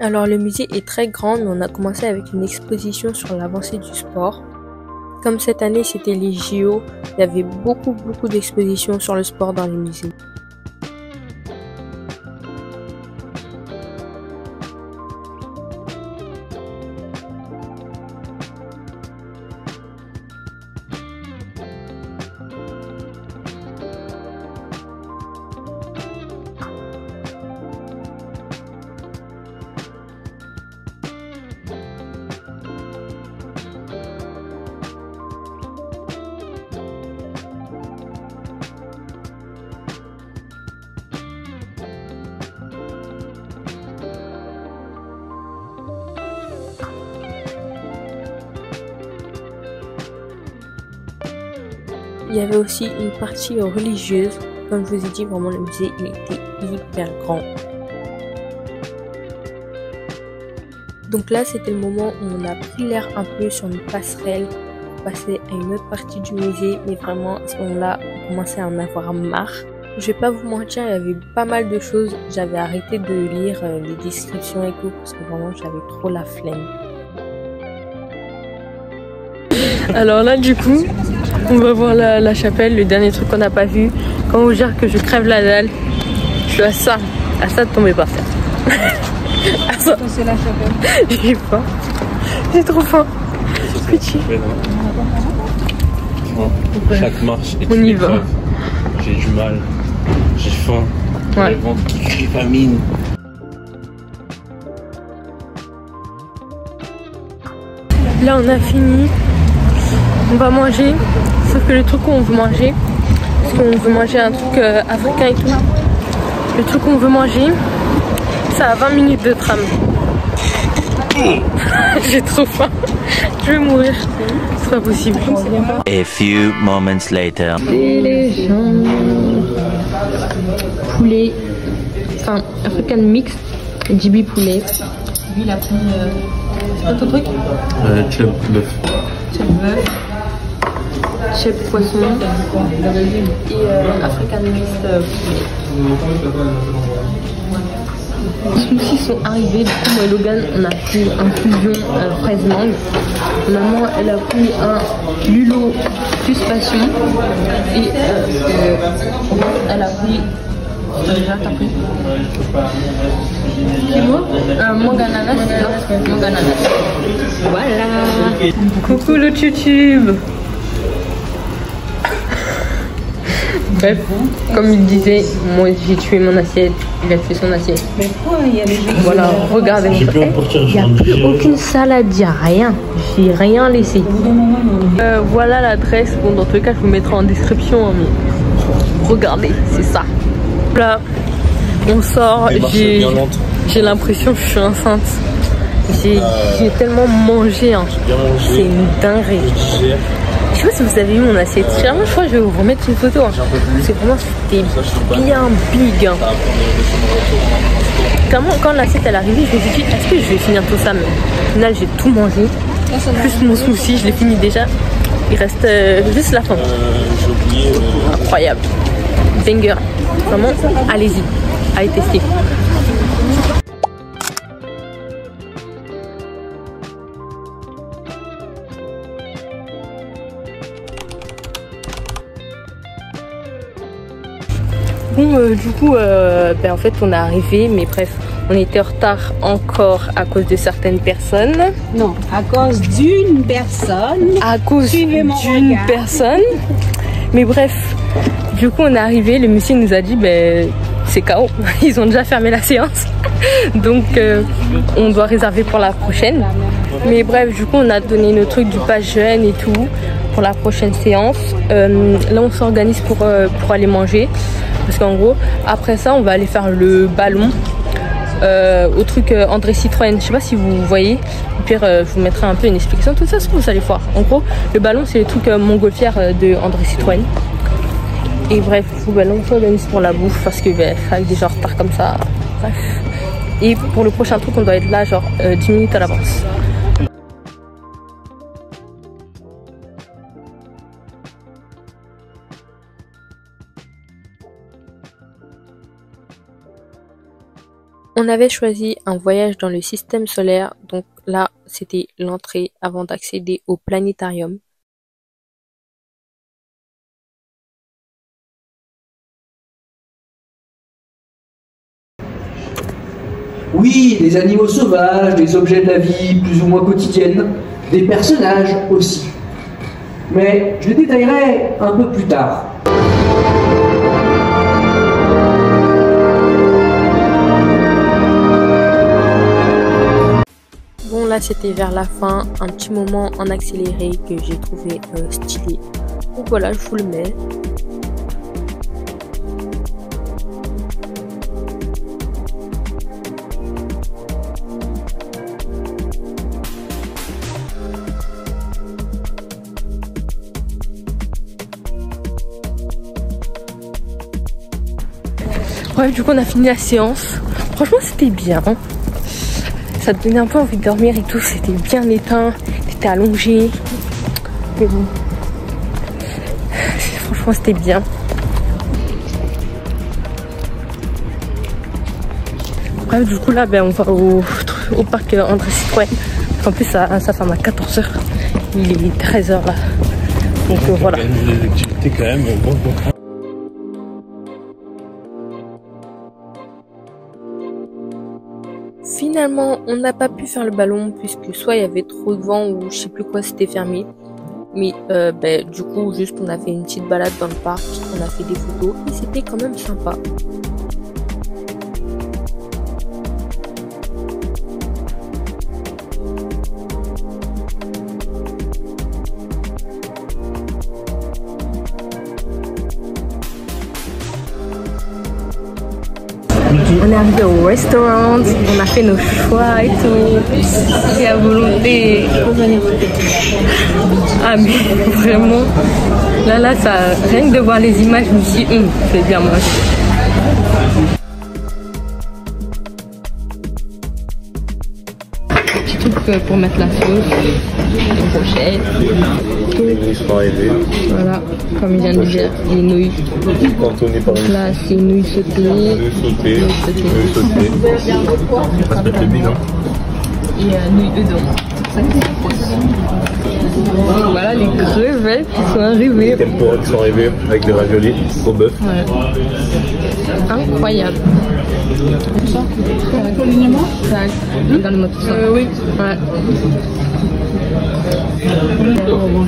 Alors le musée est très grand, mais on a commencé avec une exposition sur l'avancée du sport. Comme cette année c'était les JO, il y avait beaucoup d'expositions sur le sport dans les musées. Il y avait aussi une partie religieuse. Comme je vous ai dit, vraiment le musée il était hyper grand. Donc là c'était le moment où on a pris l'air un peu sur une passerelle pour passer à une autre partie du musée. Mais vraiment à ce moment-là on commençait à en avoir marre. Je vais pas vous mentir, il y avait pas mal de choses. J'avais arrêté de lire les descriptions et tout parce que vraiment j'avais trop la flemme. Alors là du coup on va voir la chapelle, le dernier truc qu'on n'a pas vu. Comment vous dire que je crève la dalle. Je suis à ça de tomber par terre. À ça. C'est la chapelle. J'ai faim. J'ai trop faim. Petit. Chaque marche est on y va. J'ai du mal. J'ai faim. Ouais. Le ventre qui crie famine. Là on a fini. On va manger, sauf que le truc qu'on veut manger, parce qu'on veut manger un truc africain et tout, le truc qu'on veut manger, ça a 20 minutes de tram. J'ai trop faim, je vais mourir, c'est pas possible. A few moments later. C'est les gens. Poulet, enfin African mix, JB poulet. Lui il a pris, c'est quoi ton truc? Chip bœuf. Chip bœuf. Chef poisson et African mixed poulet. Les smoothies sont arrivés, du coup moi et Logan on a pris un fusion fraise mangue. Maman elle a pris un lulo plus passion et elle a pris déjà t'as pris Kimo mangue ananas, non mangue ananas. Voilà. Coucou le YouTube. Bref, comme il disait, moi j'ai tué mon assiette, il a tué son assiette. Mais quoi, il y a les gens. Voilà, regardez. Il n'y a plus aucune salade, il n'y a rien. J'ai rien laissé. Voilà l'adresse. Bon, dans tous les cas, je vous mettrai en description. Mais regardez, c'est ça. Là, on sort. J'ai l'impression que je suis enceinte. J'ai tellement mangé. Hein. C'est une dinguerie. Je sais pas si vous avez vu mon assiette. Je crois que je vais vous remettre une photo. Hein. C'est vraiment, c'était bien big. Hein. Quand l'assiette elle est arrivée, je me suis dit, est-ce que je vais finir tout ça? Mais au final, j'ai tout mangé. Plus mon smoothie, je l'ai fini déjà. Il reste juste la fin. Incroyable. Banger. Vraiment, allez-y. Allez tester. Bon, du coup, en fait, on est arrivé, mais bref, on était en retard encore à cause de certaines personnes. Non, à cause d'une personne. À cause d'une personne. Mais bref, du coup, on est arrivé, le monsieur nous a dit, c'est KO, ils ont déjà fermé la séance. Donc, on doit réserver pour la prochaine. Mais bref, du coup, on a donné nos trucs du pass jeune et tout. pour la prochaine séance. Là on s'organise pour aller manger. Parce qu'en gros, après ça, on va aller faire le ballon au truc André Citroën. Je sais pas si vous voyez. Au pire, je vous mettrai un peu une explication. Tout ça, vous allez voir. En gros, le ballon, c'est le truc montgolfière de André Citroën. Et bref, là, on s'organise pour la bouffe parce que avec des gens en retard comme ça. Bref. Et pour le prochain truc, on doit être là genre 10 minutes à l'avance. On avait choisi un voyage dans le système solaire, donc là c'était l'entrée avant d'accéder au planétarium. Oui, des animaux sauvages, des objets de la vie plus ou moins quotidienne, des personnages aussi. Mais je les détaillerai un peu plus tard. Bon là c'était vers la fin, un petit moment en accéléré que j'ai trouvé stylé. Donc voilà, je vous le mets. Bref, du coup on a fini la séance. Franchement c'était bien. Ça te donnait un peu envie de dormir et tout. C'était bien éteint. T'étais allongé. Mais bon. Franchement c'était bien. Bref, du coup là on va au parc André Citroën. En plus ça ferme à 14 h. Il est 13 h là. Donc voilà. Des activités quand même. Bon. Finalement, on n'a pas pu faire le ballon puisque soit il y avait trop de vent ou je sais plus quoi, c'était fermé. Mais du coup, juste on a fait une petite balade dans le parc, on a fait des photos et c'était quand même sympa. On est arrivé au restaurant, on a fait nos choix et tout. C'est à volonté. Ah mais vraiment, là ça, rien que de voir les images, je me suis dit, c'est bien moche. Petit truc pour mettre la sauce, les brochettes. Voilà, comme il vient de dire, les nouilles. Là, c'est nouilles sautées. Nouilles sautées. Et nouilles udon. Voilà les crevettes qui sont arrivées. Les tempura qui sont arrivés avec des raviolis au bœuf. Ouais. Incroyable. Ça regarde-moi tout ça. Oui. Ouais.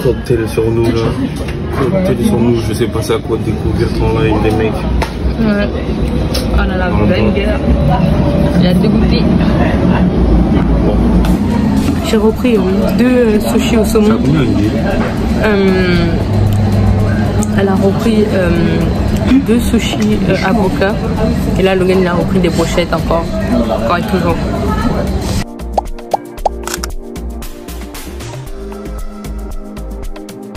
Cocktail sur nous là. Cocktail sur nous, je sais pas ça à quoi découvrir en live les mecs. Ouais. Oh là là, banger. J'ai hâte de goûter. J'ai repris 2 sushis au saumon. Elle a repris 2 sushis avocats. Et là, Logan il a repris des brochettes encore et toujours.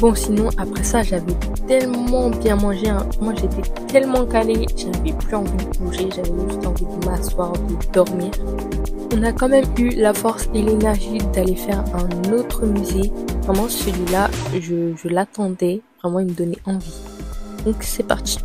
Bon, sinon, après ça, j'avais tellement bien mangé. Hein. Moi, j'étais tellement calée. J'avais plus envie de bouger. J'avais juste envie de m'asseoir, de dormir. On a quand même eu la force et l'énergie d'aller faire un autre musée. Vraiment, celui-là, je l'attendais. Vraiment, il me donnait envie. Donc, c'est parti.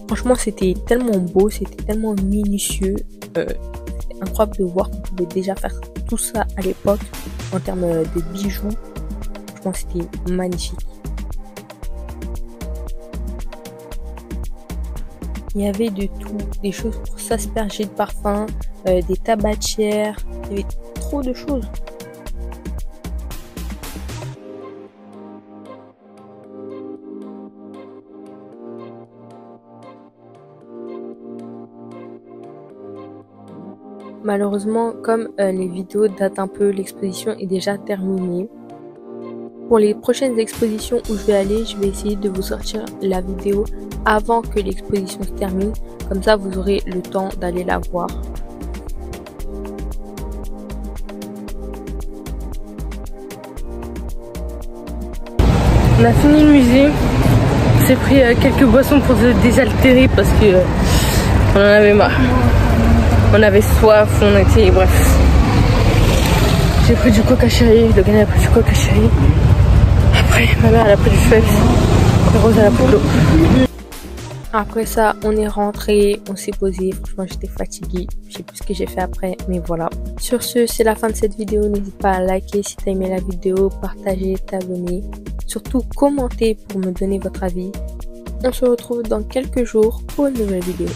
Franchement, c'était tellement beau, c'était tellement minutieux. C'était incroyable de voir qu'on pouvait déjà faire tout ça à l'époque en termes de bijoux. Franchement, c'était magnifique. Il y avait de tout, des choses pour s'asperger de parfum, des tabatières, il y avait trop de choses. Malheureusement, comme les vidéos datent un peu, l'exposition est déjà terminée. Pour les prochaines expositions où je vais aller, je vais essayer de vous sortir la vidéo avant que l'exposition se termine. Comme ça, vous aurez le temps d'aller la voir. On a fini le musée. On s'est pris quelques boissons pour se désaltérer parce que on en avait marre. On avait soif, on était... bref. J'ai pris du coca chéri, le gars a pris du coca chéri. Après, ma mère elle a pris du Schweppes. Et Rose elle a pris de l'eau. Après ça, on est rentré, on s'est posé. Franchement, j'étais fatiguée. Je sais plus ce que j'ai fait après, mais voilà. Sur ce, c'est la fin de cette vidéo. N'hésite pas à liker si tu as aimé la vidéo, partager, t'abonner. Surtout, commenter pour me donner votre avis. On se retrouve dans quelques jours pour une nouvelle vidéo.